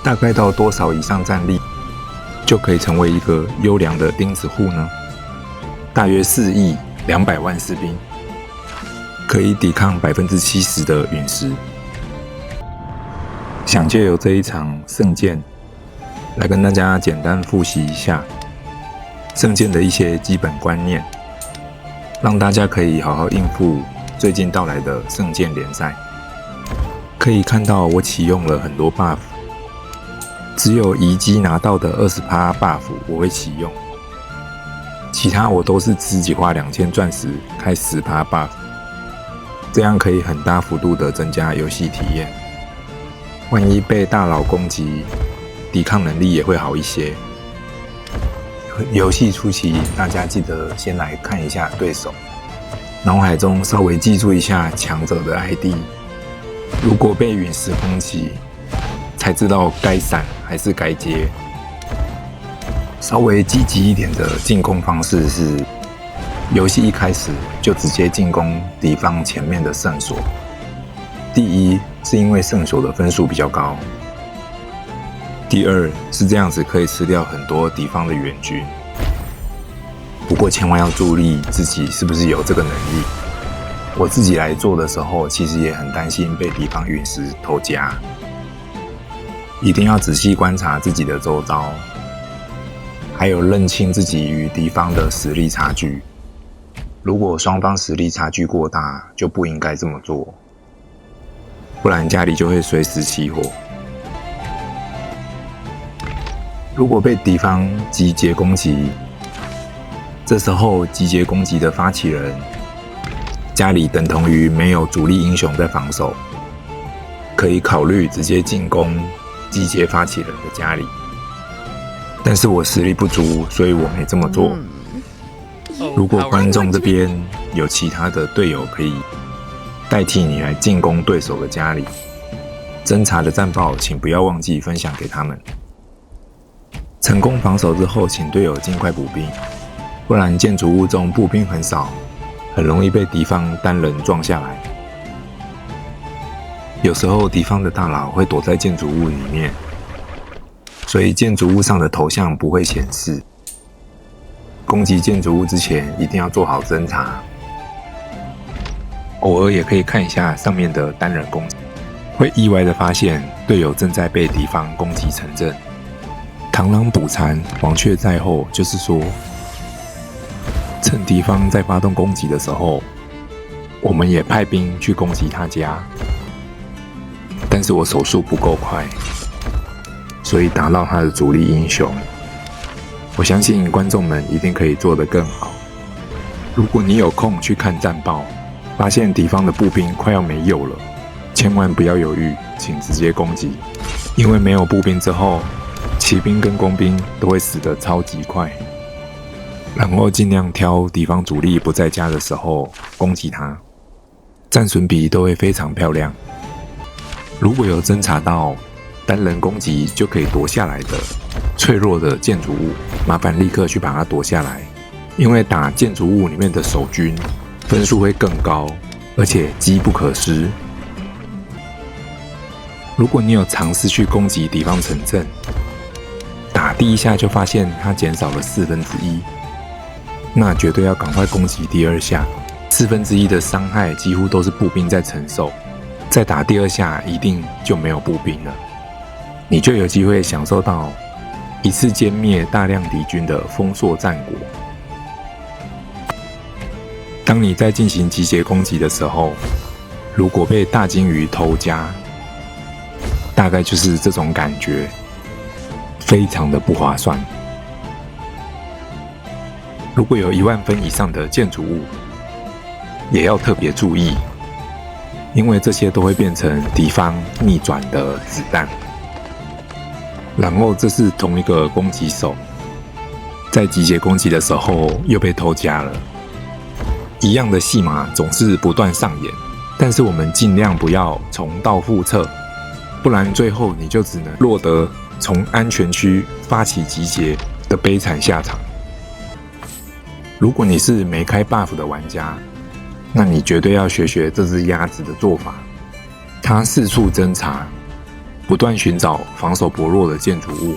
大概到多少以上战力就可以成为一个优良的钉子户呢？大约4亿200万士兵，可以抵抗70%的陨石。想借由这一场圣剑，来跟大家简单复习一下圣剑的一些基本观念，让大家可以好好应付最近到来的圣剑联赛。可以看到我启用了很多 buff， 只有遗迹拿到的 20% buff 我会启用，其他我都是自己花2000钻石开10% buff， 这样可以很大幅度的增加游戏体验。万一被大佬攻击，抵抗能力也会好一些。游戏初期，大家记得先来看一下对手，脑海中稍微记住一下强者的 ID。如果被陨石攻击，才知道该闪还是该接。稍微积极一点的进攻方式是，游戏一开始就直接进攻敌方前面的圣所。第一是因为圣所的分数比较高，第二是这样子可以吃掉很多敌方的援军。不过千万要注意自己是不是有这个能力。我自己来做的时候，其实也很担心被敌方陨石偷家，一定要仔细观察自己的周遭，还有认清自己与敌方的实力差距。如果双方实力差距过大，就不应该这么做，不然家里就会随时起火。如果被敌方集结攻击，这时候集结攻击的发起人家里等同于没有主力英雄在防守，可以考虑直接进攻集结发起人的家里。但是我实力不足，所以我没这么做。如果观众这边有其他的队友可以代替你来进攻对手的家里，侦查的战报请不要忘记分享给他们。成功防守之后，请队友尽快补兵，不然建筑物中步兵很少，很容易被敌方单人撞下来。有时候敌方的大佬会躲在建筑物里面，所以建筑物上的头像不会显示。攻击建筑物之前一定要做好侦查，偶尔也可以看一下上面的单人攻击，会意外的发现队友正在被敌方攻击城镇。螳螂捕蝉，黄雀在后，就是说趁敌方在发动攻击的时候，我们也派兵去攻击他家。但是我手速不够快，所以打到他的主力英雄。我相信观众们一定可以做得更好。如果你有空去看战报，发现敌方的步兵快要没有了，千万不要犹豫，请直接攻击，因为没有步兵之后，骑兵跟工兵都会死得超级快。然后尽量挑敌方主力不在家的时候攻击他，战损比都会非常漂亮。如果有侦查到单人攻击就可以夺下来的脆弱的建筑物，麻烦立刻去把它夺下来，因为打建筑物里面的守军分数会更高，而且机不可失。如果你有尝试去攻击敌方城镇，打第一下就发现它减少了1/4，那绝对要赶快攻击第二下。1/4的伤害几乎都是步兵在承受，再打第二下一定就没有步兵了，你就有机会享受到一次歼灭大量敌军的丰硕战果。当你在进行集结攻击的时候，如果被大鲸鱼偷家，大概就是这种感觉，非常的不划算。如果有10000分以上的建筑物，也要特别注意，因为这些都会变成敌方逆转的子弹。然后这是同一个攻击手，在集结攻击的时候又被偷家了。一样的戏码总是不断上演，但是我们尽量不要重蹈覆辙，不然最后你就只能落得从安全区发起集结的悲惨下场。如果你是没开 buff 的玩家，那你绝对要学学这只鸭子的做法。它四处侦查，不断寻找防守薄弱的建筑物，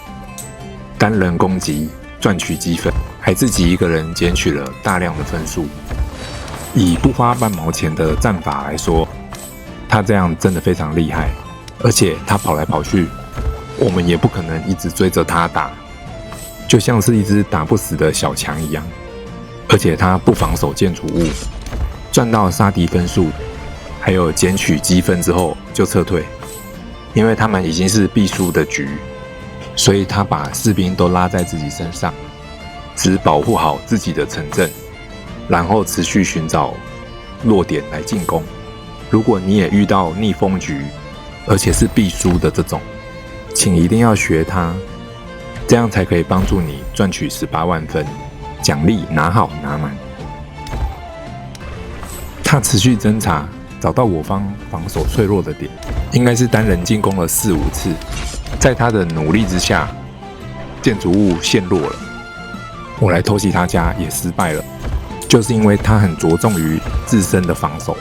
单人攻击赚取积分，还自己一个人捡取了大量的分数。以不花半毛钱的战法来说，他这样真的非常厉害，而且他跑来跑去，我们也不可能一直追着他打，就像是一只打不死的小强一样。而且他不防守建筑物，赚到杀敌分数，还有捡取积分之后就撤退，因为他们已经是必输的局，所以他把士兵都拉在自己身上，只保护好自己的城镇，然后持续寻找弱点来进攻。如果你也遇到逆风局，而且是必输的这种，请一定要学他，这样才可以帮助你赚取18万分，奖励拿好拿满。他持续侦查，找到我方防守脆弱的点，应该是单人进攻了4、5次，在他的努力之下，建筑物陷落了。我来偷袭他家也失败了，就是因为他很着重于自身的防守。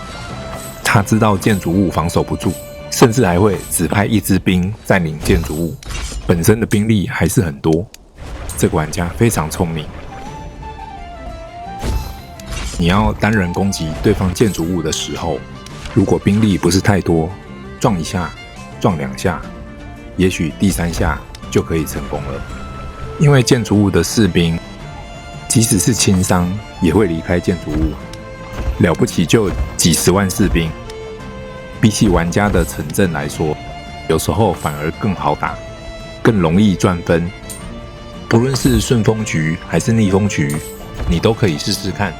他知道建筑物防守不住，甚至还会只派一支兵占领建筑物，本身的兵力还是很多。这个玩家非常聪明。你要单人攻击对方建筑物的时候，如果兵力不是太多，撞一下，撞2下，也许第3下就可以成功了。因为建筑物的士兵，即使是轻伤，也会离开建筑物。了不起就几十万士兵，比起玩家的城镇来说，有时候反而更好打，更容易赚分。不论是顺风局还是逆风局，你都可以试试看。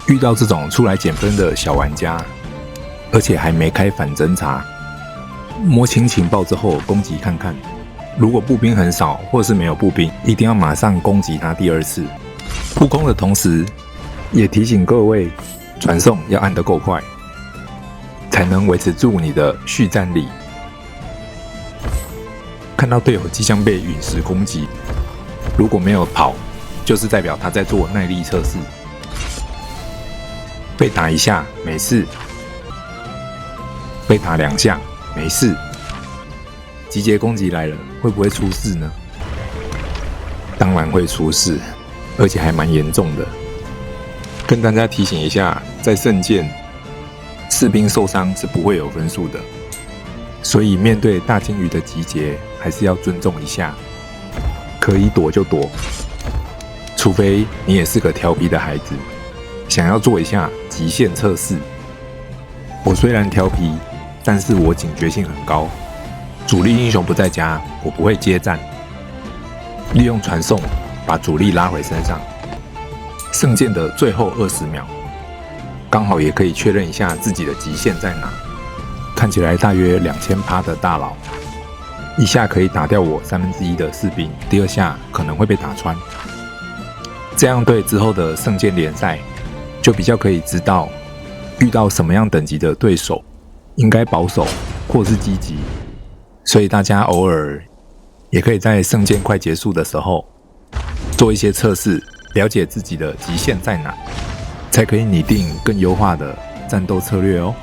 遇到这种出来减分的小玩家，而且还没开反侦查，摸清情报之后攻击看看。如果步兵很少，或是没有步兵，一定要马上攻击他第2次。扑空的同时，也提醒各位，传送要按得够快，才能维持住你的续战力。看到队友即将被陨石攻击，如果没有跑，就是代表他在做耐力测试。被打1下没事，被打2下没事。集结攻击来了，会不会出事呢？当然会出事，而且还蛮严重的。跟大家提醒一下，在圣剑，士兵受伤是不会有分数的，所以面对大鲸鱼的集结，还是要尊重一下，可以躲就躲，除非你也是个调皮的孩子，想要做一下极限测试。我虽然调皮，但是我警觉性很高。主力英雄不在家，我不会接战，利用传送把主力拉回身上。圣剑的最后20秒，刚好也可以确认一下自己的极限在哪。看起来大约2000%的大佬，一下可以打掉我1/3的士兵，第2下可能会被打穿。这样对之后的圣剑联赛就比较可以知道，遇到什么样等级的对手，应该保守或是积极。所以大家偶尔也可以在圣剑快结束的时候做一些测试，了解自己的极限在哪，才可以拟定更优化的战斗策略哦。